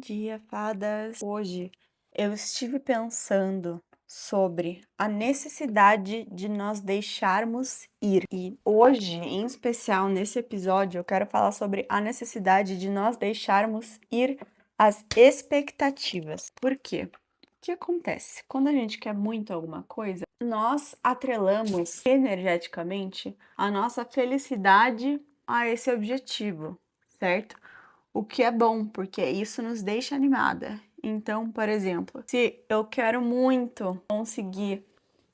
dia, fadas! Hoje eu estive pensando sobre a necessidade de nós deixarmos ir. E hoje, em especial nesse episódio, eu quero falar sobre a necessidade de nós deixarmos ir as expectativas. Por quê? O que acontece? Quando a gente quer muito alguma coisa, nós atrelamos energeticamente a nossa felicidade a esse objetivo, certo? O que é bom, porque isso nos deixa animada. Então, por exemplo, se eu quero muito conseguir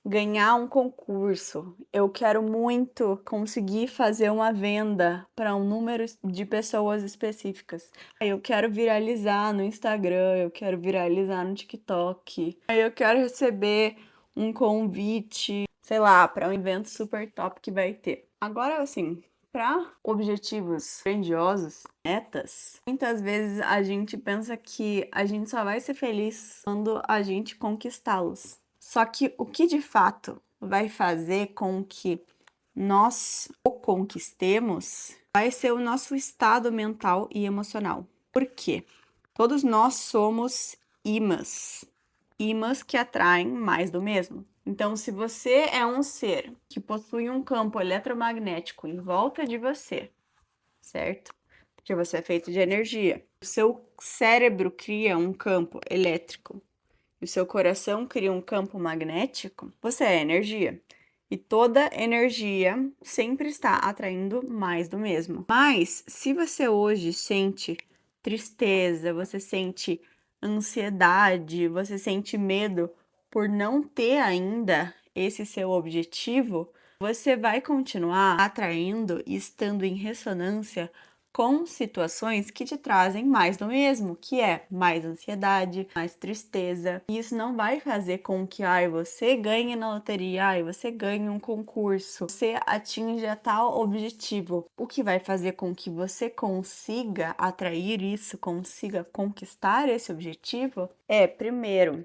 ganhar um concurso, eu quero muito conseguir fazer uma venda para um número de pessoas específicas. Eu quero viralizar no Instagram, eu quero viralizar no TikTok. Eu quero receber um convite, sei lá, para um evento super top que vai ter. Agora, assim, para objetivos grandiosos, metas, muitas vezes a gente pensa que a gente só vai ser feliz quando a gente conquistá-los. Só que o que de fato vai fazer com que nós o conquistemos vai ser o nosso estado mental e emocional. Por quê? Todos nós somos imãs que atraem mais do mesmo. Então, se você é um ser que possui um campo eletromagnético em volta de você, certo? Porque você é feito de energia. O seu cérebro cria um campo elétrico e o seu coração cria um campo magnético, você é energia. E toda energia sempre está atraindo mais do mesmo. Mas se você hoje sente tristeza, você sente ansiedade, você sente medo por não ter ainda esse seu objetivo, você vai continuar atraindo e estando em ressonância com situações que te trazem mais do mesmo, que é mais ansiedade, mais tristeza. E isso não vai fazer com que você ganhe na loteria, você ganhe um concurso, você atinja tal objetivo. O que vai fazer com que você consiga atrair isso, consiga conquistar esse objetivo é, primeiro,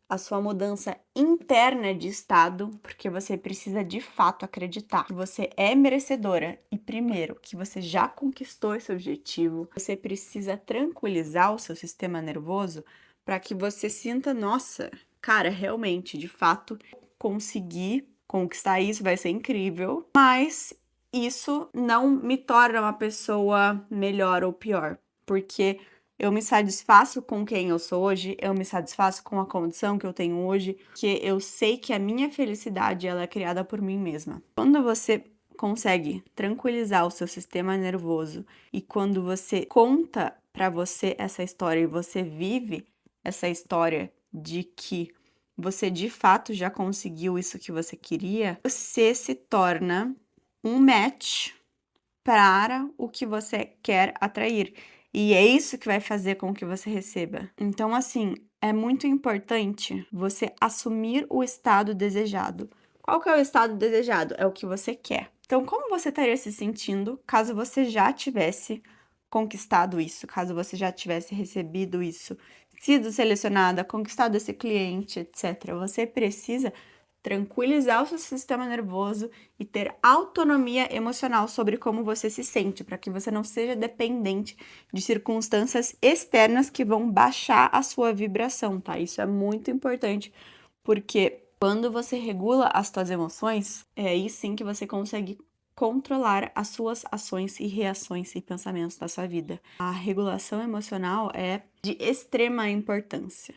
a sua mudança interna de estado, porque você precisa de fato acreditar que você é merecedora e, primeiro, que você já conquistou esse objetivo. Você precisa tranquilizar o seu sistema nervoso para que você sinta, nossa, cara, realmente, de fato, consegui conquistar isso, vai ser incrível, mas isso não me torna uma pessoa melhor ou pior, porque eu me satisfaço com quem eu sou hoje, eu me satisfaço com a condição que eu tenho hoje, que eu sei que a minha felicidade ela é criada por mim mesma. Quando você consegue tranquilizar o seu sistema nervoso e quando você conta para você essa história e você vive essa história de que você de fato já conseguiu isso que você queria, você se torna um match para o que você quer atrair. E é isso que vai fazer com que você receba. Então, assim, é muito importante você assumir o estado desejado. Qual que é o estado desejado? É o que você quer. Então, como você estaria se sentindo caso você já tivesse conquistado isso, caso você já tivesse recebido isso, sido selecionada, conquistado esse cliente, etc. Você precisa tranquilizar o seu sistema nervoso e ter autonomia emocional sobre como você se sente, para que você não seja dependente de circunstâncias externas que vão baixar a sua vibração, tá? Isso é muito importante, porque quando você regula as suas emoções, é aí sim que você consegue controlar as suas ações e reações e pensamentos da sua vida. A regulação emocional é de extrema importância.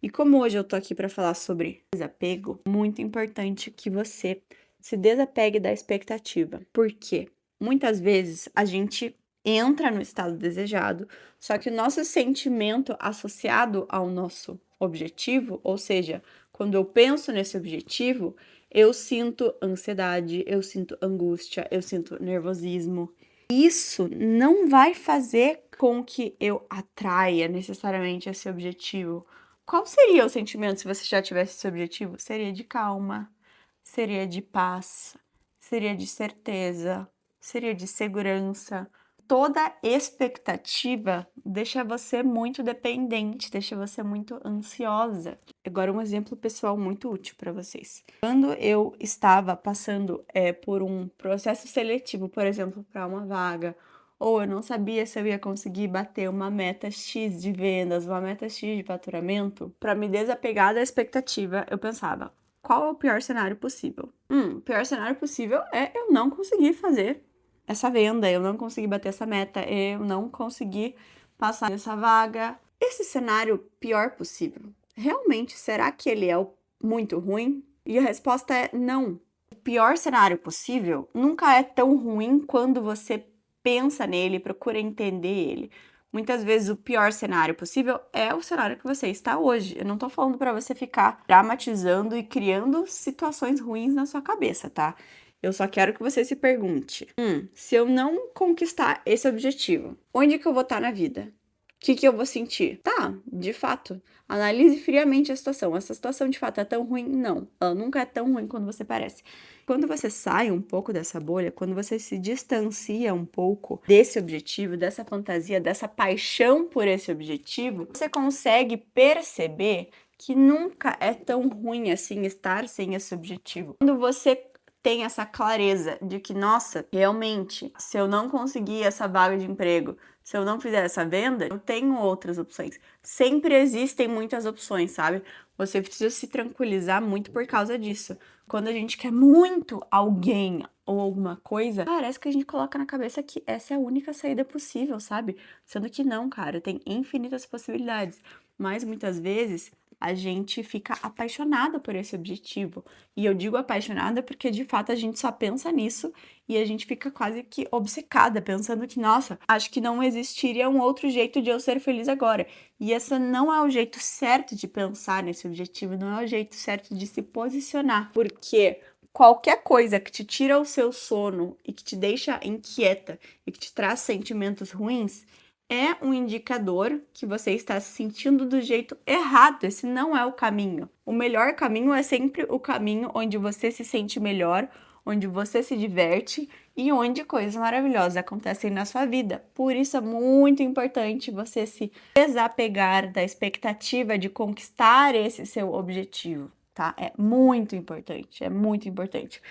E como hoje eu tô aqui para falar sobre desapego, muito importante que você se desapegue da expectativa. Por quê? Muitas vezes a gente entra no estado desejado, só que o nosso sentimento associado ao nosso objetivo, ou seja, quando eu penso nesse objetivo, eu sinto ansiedade, eu sinto angústia, eu sinto nervosismo. Isso não vai fazer com que eu atraia necessariamente esse objetivo. Qual seria o sentimento se você já tivesse esse objetivo? Seria de calma, seria de paz, seria de certeza, seria de segurança. Toda expectativa deixa você muito dependente, deixa você muito ansiosa. Agora, um exemplo pessoal muito útil para vocês. Quando eu estava passando por um processo seletivo, por exemplo, para uma vaga, ou eu não sabia se eu ia conseguir bater uma meta X de vendas, uma meta X de faturamento, para me desapegar da expectativa, eu pensava, qual é o pior cenário possível? O pior cenário possível é eu não conseguir fazer essa venda, eu não conseguir bater essa meta, eu não conseguir passar nessa vaga. Esse cenário pior possível, realmente, será que ele é muito ruim? E a resposta é não. O pior cenário possível nunca é tão ruim quando você pensa nele, procura entender ele. Muitas vezes o pior cenário possível é o cenário que você está hoje. Eu não tô falando para você ficar dramatizando e criando situações ruins na sua cabeça, tá? Eu só quero que você se pergunte: se eu não conquistar esse objetivo, onde que eu vou estar na vida? O que eu vou sentir? Tá, de fato, analise friamente a situação. Essa situação de fato é tão ruim? Não, ela nunca é tão ruim quando você parece. Quando você sai um pouco dessa bolha, quando você se distancia um pouco desse objetivo, dessa fantasia, dessa paixão por esse objetivo, você consegue perceber que nunca é tão ruim assim estar sem esse objetivo. Quando você tem essa clareza de que, nossa, realmente, se eu não conseguir essa vaga de emprego, se eu não fizer essa venda, eu tenho outras opções. Sempre existem muitas opções, sabe? Você precisa se tranquilizar muito por causa disso. Quando a gente quer muito alguém ou alguma coisa, parece que a gente coloca na cabeça que essa é a única saída possível, sabe? Sendo que não, cara, tem infinitas possibilidades. Mas muitas vezes a gente fica apaixonada por esse objetivo. E eu digo apaixonada porque de fato a gente só pensa nisso e a gente fica quase que obcecada, pensando que, nossa, acho que não existiria um outro jeito de eu ser feliz agora. E esse não é o jeito certo de pensar nesse objetivo, não é o jeito certo de se posicionar, porque qualquer coisa que te tira o seu sono e que te deixa inquieta e que te traz sentimentos ruins é um indicador que você está se sentindo do jeito errado. Esse não é o caminho. O melhor caminho é sempre o caminho onde você se sente melhor, onde você se diverte e onde coisas maravilhosas acontecem na sua vida. Por isso é muito importante você se desapegar da expectativa de conquistar esse seu objetivo, tá? É muito importante, é muito importante.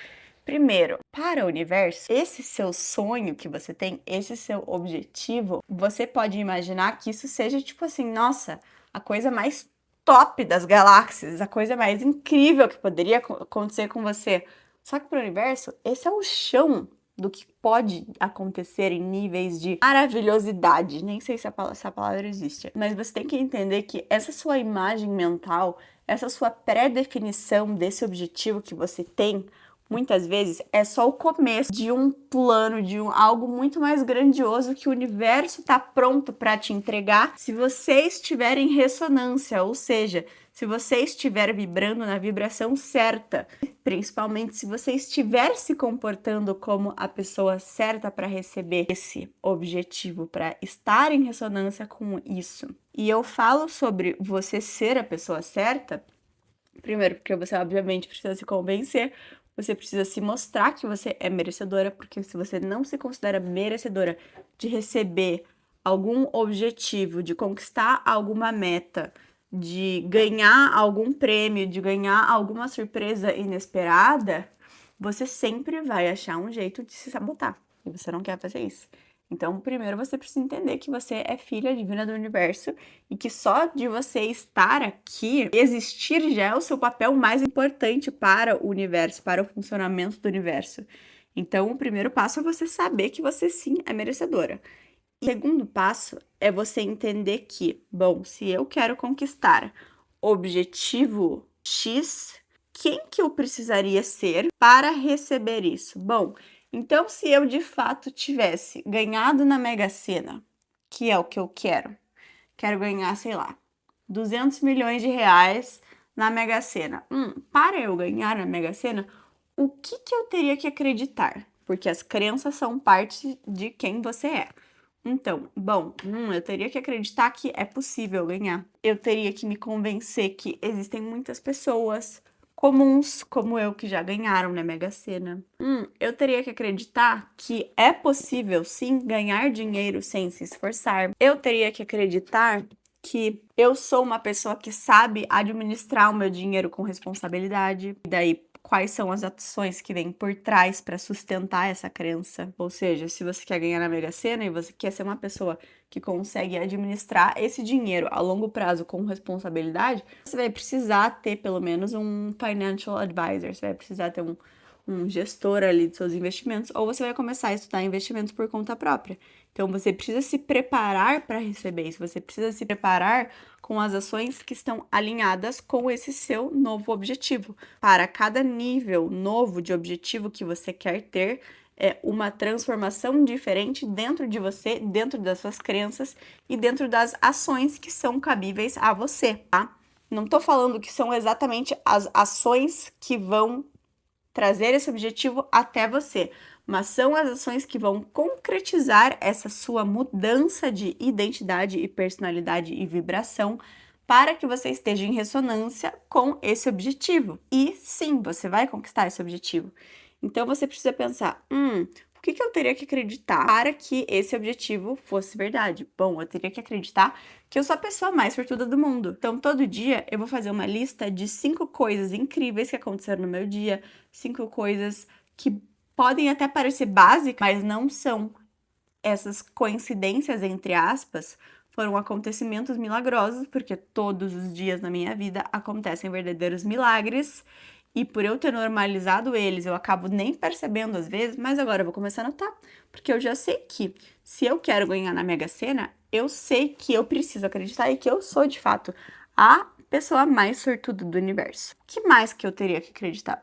Primeiro, para o universo, esse seu sonho que você tem, esse seu objetivo, você pode imaginar que isso seja tipo assim, nossa, a coisa mais top das galáxias, a coisa mais incrível que poderia acontecer com você. Só que para o universo, esse é o chão do que pode acontecer em níveis de maravilhosidade. Nem sei se essa palavra existe, mas você tem que entender que essa sua imagem mental, essa sua pré-definição desse objetivo que você tem, muitas vezes é só o começo de um plano, de algo muito mais grandioso que o universo está pronto para te entregar se você estiver em ressonância, ou seja, se você estiver vibrando na vibração certa, principalmente se você estiver se comportando como a pessoa certa para receber esse objetivo, para estar em ressonância com isso. E eu falo sobre você ser a pessoa certa, primeiro porque você obviamente precisa se convencer. Você precisa se mostrar que você é merecedora, porque se você não se considera merecedora de receber algum objetivo, de conquistar alguma meta, de ganhar algum prêmio, de ganhar alguma surpresa inesperada, você sempre vai achar um jeito de se sabotar. E você não quer fazer isso. Então, primeiro você precisa entender que você é filha divina do universo e que só de você estar aqui, existir já é o seu papel mais importante para o universo, para o funcionamento do universo. Então, o primeiro passo é você saber que você sim é merecedora. O segundo passo é você entender que, bom, se eu quero conquistar objetivo X, quem que eu precisaria ser para receber isso? Bom, então se eu de fato tivesse ganhado na Mega Sena, que é o que eu quero ganhar, sei lá, 200 milhões de reais na Mega Sena. Para eu ganhar na Mega Sena, o que eu teria que acreditar? Porque as crenças são parte de quem você é. Então, bom, eu teria que acreditar que é possível ganhar. Eu teria que me convencer que existem muitas pessoas comuns como eu que já ganharam na Mega Sena. Eu teria que acreditar que é possível sim ganhar dinheiro sem se esforçar. Eu teria que acreditar que eu sou uma pessoa que sabe administrar o meu dinheiro com responsabilidade. E daí, quais são as ações que vêm por trás para sustentar essa crença. Ou seja, se você quer ganhar na Mega Sena e você quer ser uma pessoa que consegue administrar esse dinheiro a longo prazo com responsabilidade, você vai precisar ter pelo menos um financial advisor, você vai precisar ter um gestor ali de seus investimentos, ou você vai começar a estudar investimentos por conta própria. Então, você precisa se preparar para receber isso, você precisa se preparar com as ações que estão alinhadas com esse seu novo objetivo. Para cada nível novo de objetivo que você quer ter, é uma transformação diferente dentro de você, dentro das suas crenças e dentro das ações que são cabíveis a você, tá? Não tô falando que são exatamente as ações que vão trazer esse objetivo até você, mas são as ações que vão concretizar essa sua mudança de identidade e personalidade e vibração para que você esteja em ressonância com esse objetivo. E sim, você vai conquistar esse objetivo. Então você precisa pensar, o que eu teria que acreditar para que esse objetivo fosse verdade? Bom, eu teria que acreditar que eu sou a pessoa mais sortuda do mundo. Então, todo dia eu vou fazer uma lista de 5 coisas incríveis que aconteceram no meu dia, 5 coisas que podem até parecer básicas, mas não são. Essas coincidências, entre aspas, foram acontecimentos milagrosos, porque todos os dias na minha vida acontecem verdadeiros milagres. E por eu ter normalizado eles, eu acabo nem percebendo às vezes, mas agora eu vou começar a notar. Porque eu já sei que, se eu quero ganhar na Mega Sena, eu sei que eu preciso acreditar e que eu sou, de fato, a pessoa mais sortuda do universo. O que mais que eu teria que acreditar?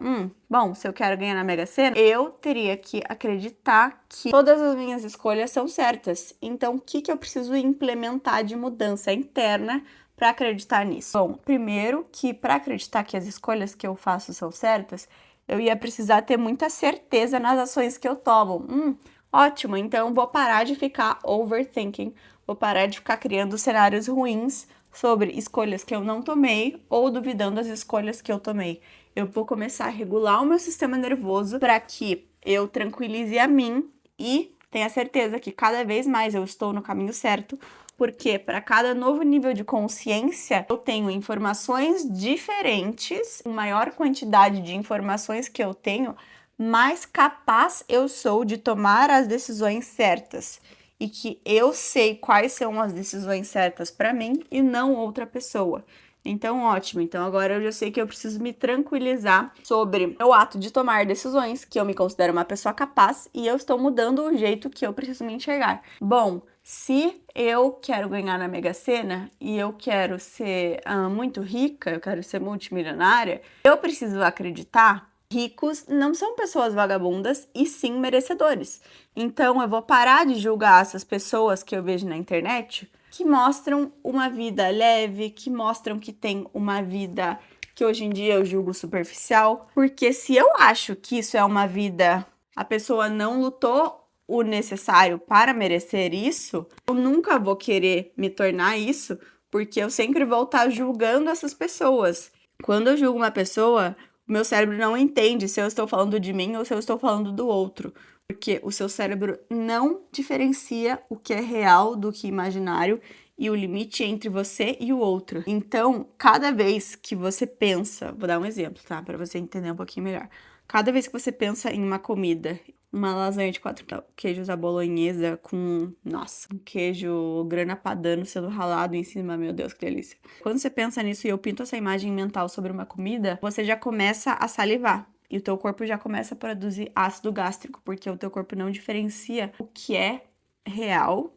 Bom, se eu quero ganhar na Mega Sena, eu teria que acreditar que todas as minhas escolhas são certas. Então, o que eu preciso implementar de mudança interna para acreditar nisso? Bom, primeiro que para acreditar que as escolhas que eu faço são certas, eu ia precisar ter muita certeza nas ações que eu tomo. Ótimo, então vou parar de ficar overthinking, vou parar de ficar criando cenários ruins sobre escolhas que eu não tomei ou duvidando das escolhas que eu tomei. Eu vou começar a regular o meu sistema nervoso para que eu tranquilize a mim e tenha certeza que cada vez mais eu estou no caminho certo, porque para cada novo nível de consciência eu tenho informações diferentes, maior quantidade de informações que eu tenho, mais capaz eu sou de tomar as decisões certas. E que eu sei quais são as decisões certas para mim e não outra pessoa. Então, ótimo. Então, agora eu já sei que eu preciso me tranquilizar sobre o ato de tomar decisões, que eu me considero uma pessoa capaz e eu estou mudando o jeito que eu preciso me enxergar. Bom, se eu quero ganhar na Mega Sena e eu quero ser muito rica, eu quero ser multimilionária, eu preciso acreditar. Ricos não são pessoas vagabundas e sim merecedores. Então eu vou parar de julgar essas pessoas que eu vejo na internet que mostram uma vida leve, que mostram que tem uma vida que hoje em dia eu julgo superficial. Porque se eu acho que isso é uma vida, a pessoa não lutou o necessário para merecer isso, eu nunca vou querer me tornar isso, porque eu sempre vou estar julgando essas pessoas. Quando eu julgo uma pessoa, o meu cérebro não entende se eu estou falando de mim ou se eu estou falando do outro. Porque o seu cérebro não diferencia o que é real do que imaginário e o limite entre você e o outro. Então, cada vez que você pensa, vou dar um exemplo, tá? Para você entender um pouquinho melhor. Cada vez que você pensa em uma comida, uma lasanha de 4 queijos à bolonhesa com, nossa, um queijo grana padano sendo ralado em cima, meu Deus, que delícia. Quando você pensa nisso e eu pinto essa imagem mental sobre uma comida, você já começa a salivar. E o teu corpo já começa a produzir ácido gástrico, porque o teu corpo não diferencia o que é real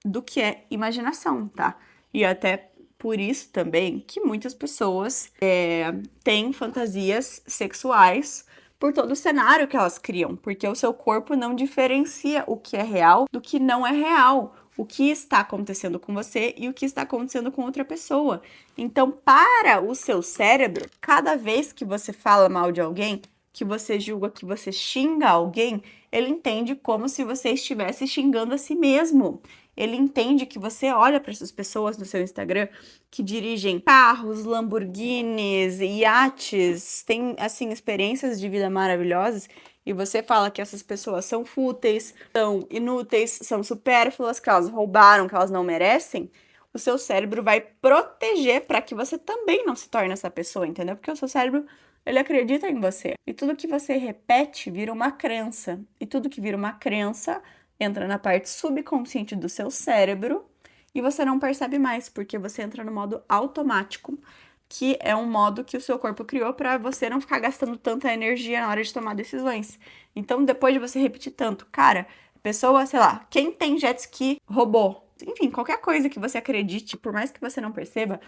do que é imaginação, tá? E até por isso também que muitas pessoas têm fantasias sexuais por todo o cenário que elas criam, porque o seu corpo não diferencia o que é real do que não é real, o que está acontecendo com você e o que está acontecendo com outra pessoa. Então, para o seu cérebro, cada vez que você fala mal de alguém, que você julga, que você xinga alguém, ele entende como se você estivesse xingando a si mesmo. Ele entende que você olha para essas pessoas no seu Instagram que dirigem carros, Lamborghinis, iates, têm, assim, experiências de vida maravilhosas, e você fala que essas pessoas são fúteis, são inúteis, são supérfluas, que elas roubaram, que elas não merecem, o seu cérebro vai proteger para que você também não se torne essa pessoa, entendeu? Porque o seu cérebro ele acredita em você. E tudo que você repete vira uma crença. E tudo que vira uma crença entra na parte subconsciente do seu cérebro e você não percebe mais, porque você entra no modo automático, que é um modo que o seu corpo criou para você não ficar gastando tanta energia na hora de tomar decisões. Então, depois de você repetir tanto, cara, pessoa, sei lá, quem tem jet ski roubou? Enfim, qualquer coisa que você acredite, por mais que você não perceba,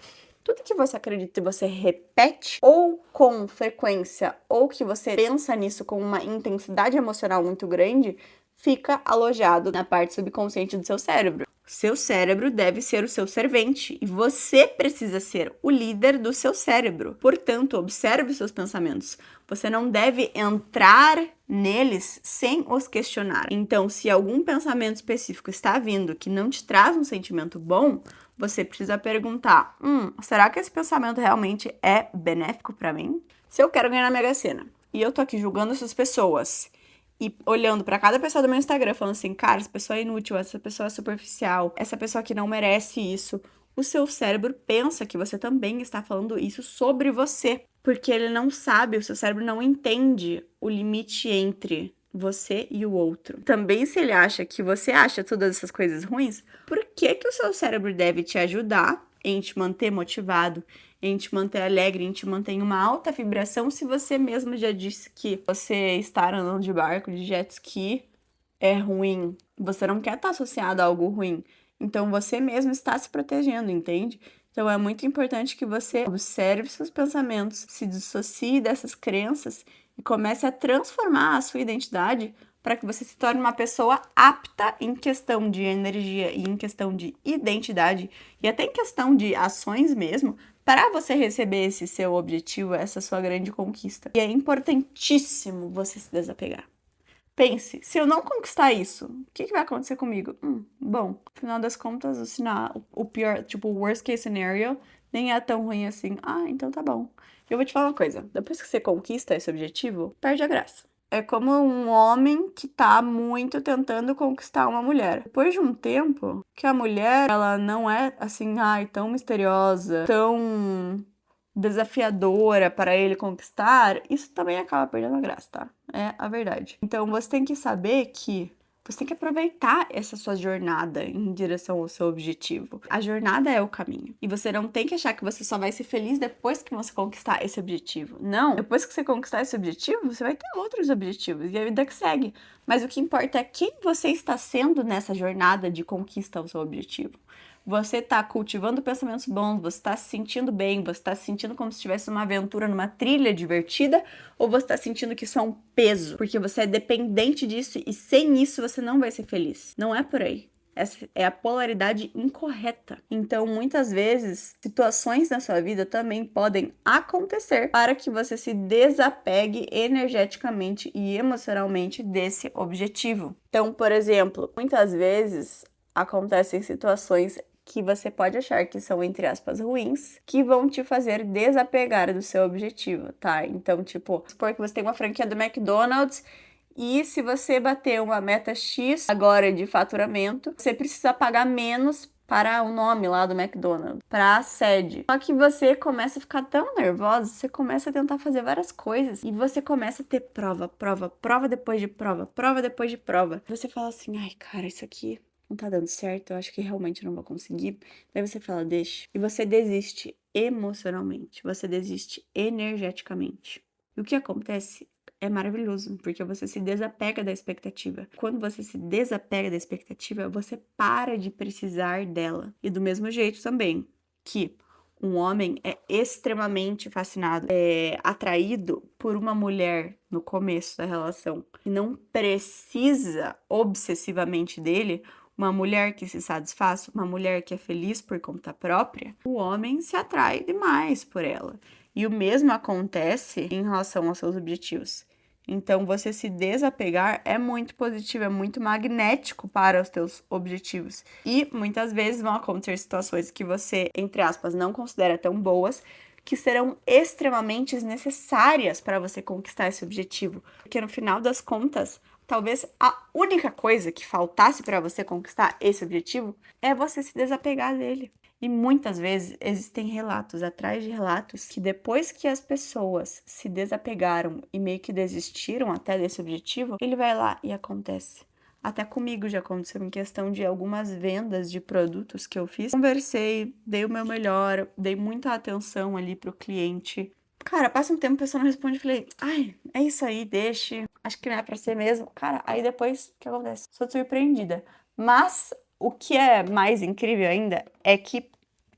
tudo que você acredita e você repete, ou com frequência, ou que você pensa nisso com uma intensidade emocional muito grande, fica alojado na parte subconsciente do seu cérebro. Seu cérebro deve ser o seu servente e você precisa ser o líder do seu cérebro. Portanto, observe seus pensamentos. Você não deve entrar neles sem os questionar. Então, se algum pensamento específico está vindo que não te traz um sentimento bom, você precisa perguntar: será que esse pensamento realmente é benéfico para mim? Se eu quero ganhar na Mega Sena e eu tô aqui julgando essas pessoas e olhando pra cada pessoa do meu Instagram, falando assim, cara, essa pessoa é inútil, essa pessoa é superficial, essa pessoa aqui não merece isso, o seu cérebro pensa que você também está falando isso sobre você, porque ele não sabe, o seu cérebro não entende o limite entre você e o outro. Também, se ele acha que você acha todas essas coisas ruins, por que que o seu cérebro deve te ajudar em te manter motivado, em te manter alegre, em te manter em uma alta vibração, se você mesmo já disse que você estar andando de barco, de jet ski, é ruim. Você não quer estar associado a algo ruim. Então, você mesmo está se protegendo, entende? Então, é muito importante que você observe seus pensamentos, se dissocie dessas crenças e comece a transformar a sua identidade para que você se torne uma pessoa apta em questão de energia e em questão de identidade e até em questão de ações mesmo, para você receber esse seu objetivo, essa sua grande conquista. E é importantíssimo você se desapegar. Pense, se eu não conquistar isso, o que vai acontecer comigo? Bom, no final das contas, o pior, tipo, o worst case scenario nem é tão ruim assim. Então tá bom. Eu vou te falar uma coisa, depois que você conquista esse objetivo, perde a graça. É como um homem que tá muito tentando conquistar uma mulher. Depois de um tempo, que a mulher, ela não é assim, tão misteriosa, tão desafiadora para ele conquistar, isso também acaba perdendo a graça, tá? É a verdade. Então você tem que saber que você tem que aproveitar essa sua jornada em direção ao seu objetivo. A jornada é o caminho. E você não tem que achar que você só vai ser feliz depois que você conquistar esse objetivo. Não. Depois que você conquistar esse objetivo, você vai ter outros objetivos e a vida que segue. Mas o que importa é quem você está sendo nessa jornada de conquista ao seu objetivo. Você está cultivando pensamentos bons, você está se sentindo bem, você está se sentindo como se estivesse numa aventura, numa trilha divertida, ou você está sentindo que isso é um peso, porque você é dependente disso e sem isso você não vai ser feliz. Não é por aí. Essa é a polaridade incorreta. Então, muitas vezes, situações na sua vida também podem acontecer para que você se desapegue energeticamente e emocionalmente desse objetivo. Então, por exemplo, muitas vezes acontecem situações que você pode achar que são, entre aspas, ruins, que vão te fazer desapegar do seu objetivo, tá? Então, tipo, supor que você tem uma franquia do McDonald's e se você bater uma meta X agora de faturamento, você precisa pagar menos para o nome lá do McDonald's, para a sede. Só que você começa a ficar tão nervosa, você começa a tentar fazer várias coisas e você começa a ter prova depois de prova depois de prova. Você fala assim, ai, cara, isso aqui não tá dando certo, eu acho que realmente não vou conseguir. Daí você fala, deixa. E você desiste emocionalmente, você desiste energeticamente. E o que acontece é maravilhoso, porque você se desapega da expectativa. Quando você se desapega da expectativa, você para de precisar dela. E do mesmo jeito também, que um homem é extremamente fascinado, atraído por uma mulher no começo da relação e não precisa obsessivamente dele, uma mulher que se satisfaz, uma mulher que é feliz por conta própria, o homem se atrai demais por ela. E o mesmo acontece em relação aos seus objetivos. Então, você se desapegar é muito positivo, é muito magnético para os teus objetivos. E muitas vezes vão acontecer situações que você, entre aspas, não considera tão boas, que serão extremamente necessárias para você conquistar esse objetivo. Porque no final das contas, talvez a única coisa que faltasse para você conquistar esse objetivo é você se desapegar dele. E muitas vezes existem relatos atrás de relatos que depois que as pessoas se desapegaram e meio que desistiram até desse objetivo, ele vai lá e acontece. Até comigo já aconteceu em questão de algumas vendas de produtos que eu fiz. Conversei, dei o meu melhor, dei muita atenção ali pro cliente. Cara, passa um tempo, a pessoa não responde, eu falei, ai, é isso aí, deixe, acho que não é pra ser mesmo. Cara, aí depois, o que acontece? Sou surpreendida. Mas o que é mais incrível ainda é que,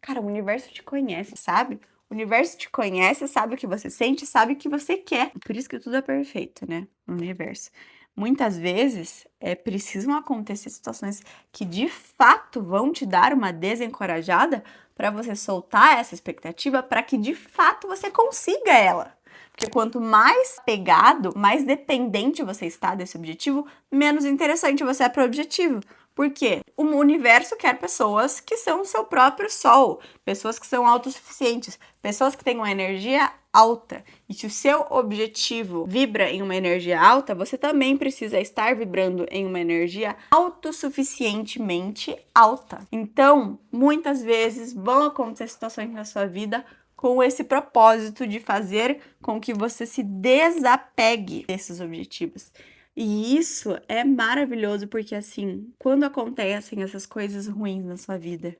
cara, o universo te conhece, sabe? O universo te conhece, sabe o que você sente, sabe o que você quer. Por isso que tudo é perfeito, né? No universo. Muitas vezes precisam acontecer situações que de fato vão te dar uma desencorajada para você soltar essa expectativa para que de fato você consiga ela. Porque quanto mais pegado, mais dependente você está desse objetivo, menos interessante você é para o objetivo. Por quê? O universo quer pessoas que são o seu próprio sol, pessoas que são autossuficientes, pessoas que têm uma energia alta. E se o seu objetivo vibra em uma energia alta, você também precisa estar vibrando em uma energia autossuficientemente alta. Então, muitas vezes vão acontecer situações na sua vida com esse propósito de fazer com que você se desapegue desses objetivos. E isso é maravilhoso porque, assim, quando acontecem essas coisas ruins na sua vida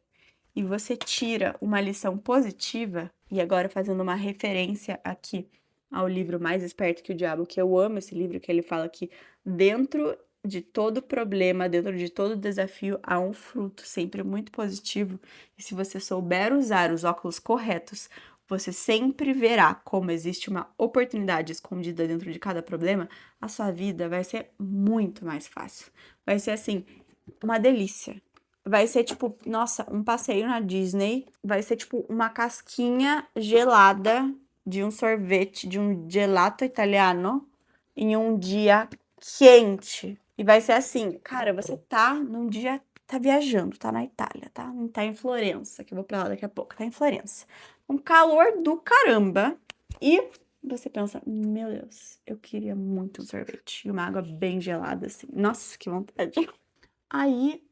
e você tira uma lição positiva, e agora fazendo uma referência aqui ao livro Mais Esperto que o Diabo, que eu amo esse livro, que ele fala que dentro de todo problema, dentro de todo desafio, há um fruto sempre muito positivo. E se você souber usar os óculos corretos, você sempre verá como existe uma oportunidade escondida dentro de cada problema, a sua vida vai ser muito mais fácil. Vai ser assim, uma delícia. Vai ser tipo, nossa, um passeio na Disney. Vai ser tipo uma casquinha gelada de um sorvete, de um gelato italiano, em um dia quente. E vai ser assim, cara, você tá num dia, tá viajando, tá na Itália, tá em Florença, que eu vou pra lá daqui a pouco, tá em Florença. Um calor do caramba. E você pensa, meu Deus, eu queria muito um sorvete. E uma água bem gelada, assim. Nossa, que vontade. Aí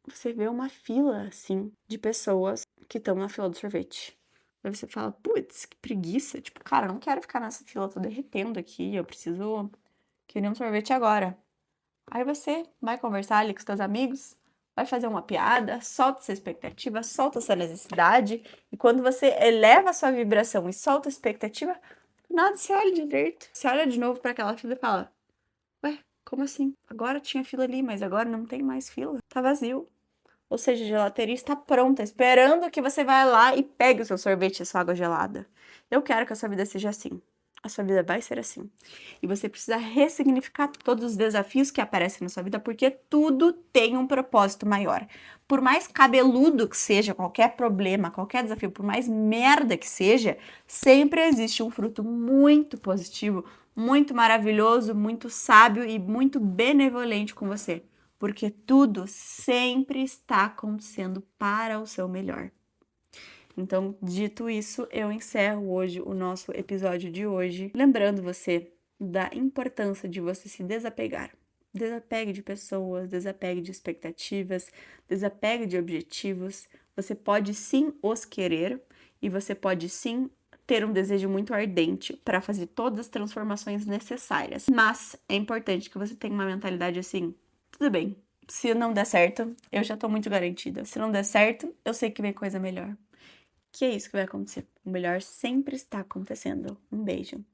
você vê uma fila, assim, de pessoas que estão na fila do sorvete. Aí você fala, putz, que preguiça. Tipo, cara, eu não quero ficar nessa fila, eu tô derretendo aqui, eu preciso querer um sorvete agora. Aí você vai conversar ali com os seus amigos, vai fazer uma piada, solta essa expectativa, solta essa necessidade, e quando você eleva a sua vibração e solta a expectativa, do nada você olha direito, você olha de novo para aquela fila e fala, ué, como assim? Agora tinha fila ali, mas agora não tem mais fila, tá vazio. Ou seja, a gelateria está pronta, esperando que você vá lá e pegue o seu sorvete e a sua água gelada. Eu quero que a sua vida seja assim. A sua vida vai ser assim. E você precisa ressignificar todos os desafios que aparecem na sua vida, porque tudo tem um propósito maior. Por mais cabeludo que seja qualquer problema, qualquer desafio, por mais merda que seja, sempre existe um fruto muito positivo, muito maravilhoso, muito sábio e muito benevolente com você. Porque tudo sempre está acontecendo para o seu melhor. Então, dito isso, eu encerro hoje o nosso episódio de hoje, lembrando você da importância de você se desapegar. Desapegue de pessoas, desapegue de expectativas, desapegue de objetivos. Você pode sim os querer e você pode sim ter um desejo muito ardente para fazer todas as transformações necessárias. Mas é importante que você tenha uma mentalidade assim, tudo bem, se não der certo, eu já tô muito garantida. Se não der certo, eu sei que vem coisa melhor. Que é isso que vai acontecer. O melhor sempre está acontecendo. Um beijo.